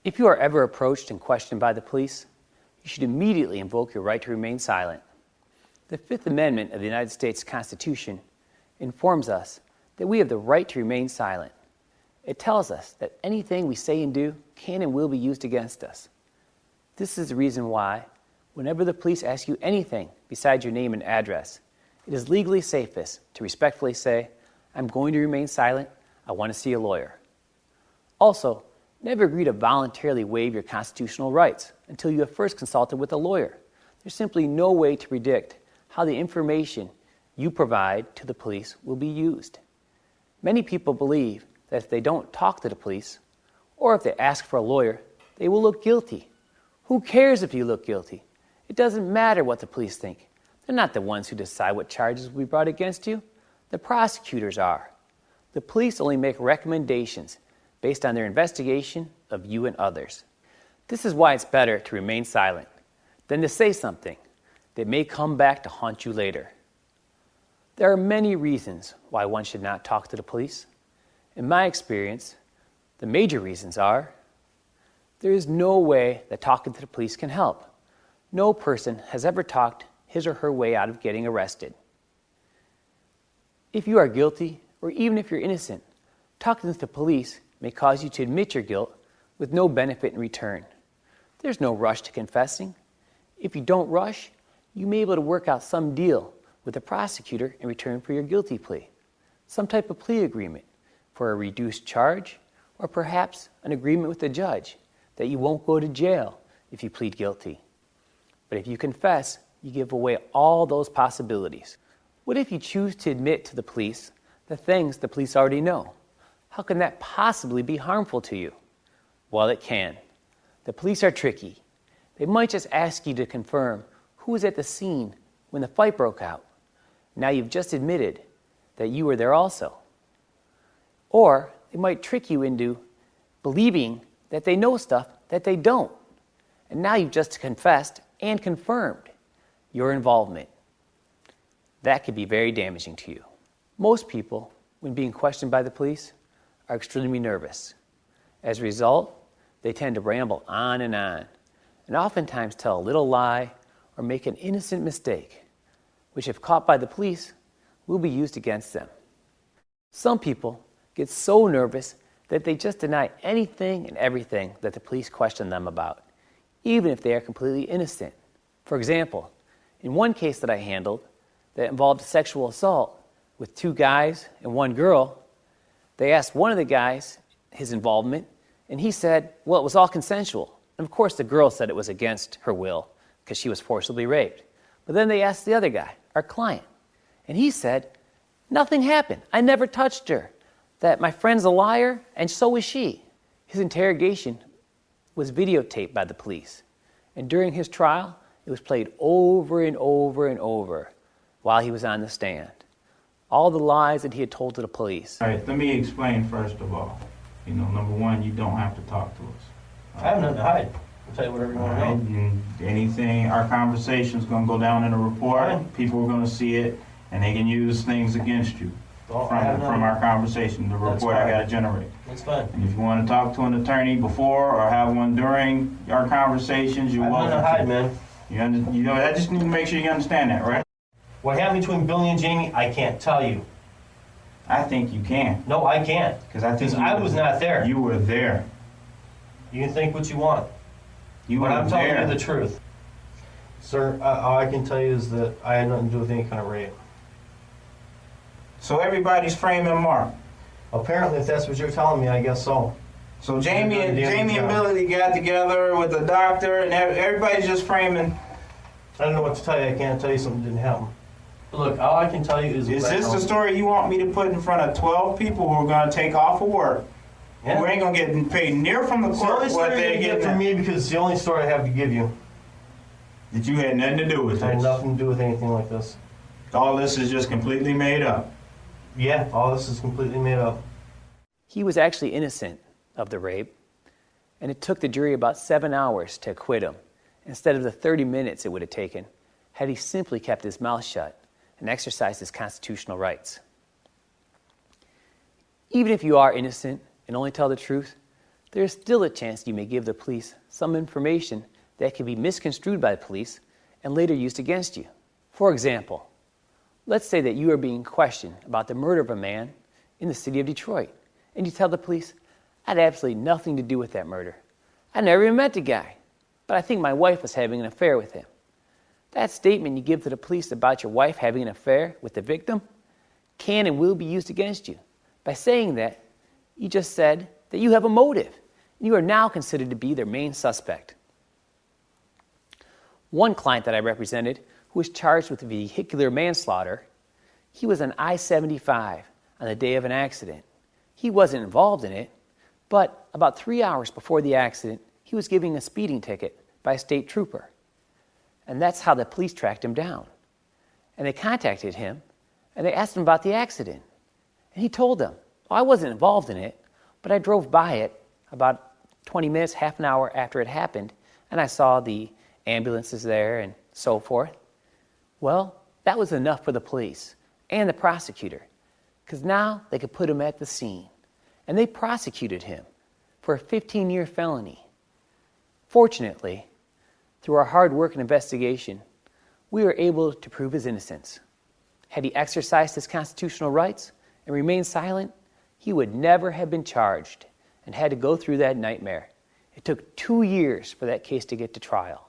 If you are ever approached and questioned by the police, you should immediately invoke your right to remain silent. The Fifth Amendment of the United States Constitution informs us that we have the right to remain silent. It tells us that anything we say and do can and will be used against us. This is the reason why, whenever the police ask you anything besides your name and address, it is legally safest to respectfully say, "I'm going to remain silent. I want to see a lawyer." Also, never agree to voluntarily waive your constitutional rights until you have first consulted with a lawyer. There's simply no way to predict how the information you provide to the police will be used. Many people believe that if they don't talk to the police, or if they ask for a lawyer, they will look guilty. Who cares if you look guilty? It doesn't matter what the police think. They're not the ones who decide what charges will be brought against you. The prosecutors are. The police only make recommendations based on their investigation of you and others. This is why it's better to remain silent than to say something that may come back to haunt you later. There are many reasons why one should not talk to the police. In my experience, the major reasons are: there is no way that talking to the police can help. No person has ever talked his or her way out of getting arrested. If you are guilty, or even if you're innocent, talking to the police may cause you to admit your guilt with no benefit in return. There's no rush to confessing. If you don't rush, you may be able to work out some deal with the prosecutor in return for your guilty plea. Some type of plea agreement for a reduced charge, or perhaps an agreement with the judge that you won't go to jail if you plead guilty. But if you confess, you give away all those possibilities. What if you choose to admit to the police the things the police already know? How can that possibly be harmful to you? Well, it can. The police are tricky. They might just ask you to confirm who was at the scene when the fight broke out. Now you've just admitted that you were there also. Or they might trick you into believing that they know stuff that they don't. And now you've just confessed and confirmed your involvement. That could be very damaging to you. Most people, when being questioned by the police, are extremely nervous. As a result, they tend to ramble on and oftentimes tell a little lie or make an innocent mistake, which if caught by the police, will be used against them. Some people get so nervous that they just deny anything and everything that the police question them about, even if they are completely innocent. For example, in one case that I handled that involved sexual assault with 2 guys and 1 girl, they asked one of the guys his involvement, and he said, well, it was all consensual. And of course, the girl said it was against her will because she was forcibly raped. But then they asked the other guy, our client, and he said, nothing happened. I never touched her. That my friend's a liar, and so is she. His interrogation was videotaped by the police. And during his trial, it was played over and over and over while he was on the stand. All the lies that he had told to the police. All right, let me explain first of all. Number one, you don't have to talk to us. I have nothing to hide. I'll tell you whatever you want to know. And anything, our conversation's going to go down in a report. Fine. People are going to see it, and they can use things against you from our conversation, the report I got to generate. That's fine. And if you want to talk to an attorney before or have one during our conversations, you're I have welcome nothing to hide, man. I just need to make sure you understand that, right? What happened between Billy and Jamie, I can't tell you. I think you can. No, I can't. Because I was not there. You were there. You can think what you want. You But were I'm there. telling you the truth. Sir, all I can tell you is that I had nothing to do with any kind of rape. So everybody's framing Mark. Apparently, if that's what you're telling me, I guess so. So Jamie You're and doing a damn job. Billy got together with the doctor, and everybody's just framing. I don't know what to tell you. I can't tell you something didn't happen. But look, all I can tell you is... Is what I this know. the story you want me to put in front of 12 people who are going to take off of work, Yeah. who ain't going to get paid near from the It's the court only what story they you get get from me because it's the only story I have to give you. that you had nothing to do with It had this? nothing to do with anything like this. All this is just completely made up. Yeah, all this is completely made up. He was actually innocent of the rape, and it took the jury about 7 hours to acquit him, instead of the 30 minutes it would have taken had he simply kept his mouth shut and exercised his constitutional rights. Even if you are innocent and only tell the truth, there is still a chance you may give the police some information that can be misconstrued by the police and later used against you. For example, let's say that you are being questioned about the murder of a man in the city of Detroit, and you tell the police, "I had absolutely nothing to do with that murder. I never even met the guy, but I think my wife was having an affair with him." That statement you give to the police about your wife having an affair with the victim can and will be used against you. By saying that, you just said that you have a motive, and you are now considered to be their main suspect. One client that I represented who was charged with vehicular manslaughter, he was on I-75 on the day of an accident. He wasn't involved in it, but about 3 hours before the accident, he was given a speeding ticket by a state trooper. And that's how the police tracked him down. And they contacted him, and they asked him about the accident. And he told them, "Well, I wasn't involved in it, but I drove by it about 20 minutes, half an hour after it happened, and I saw the ambulances there and so forth." Well, that was enough for the police and the prosecutor, because now they could put him at the scene. And they prosecuted him for a 15-year felony. Fortunately, through our hard work and investigation, we were able to prove his innocence. Had he exercised his constitutional rights and remained silent, he would never have been charged and had to go through that nightmare. It took 2 years for that case to get to trial.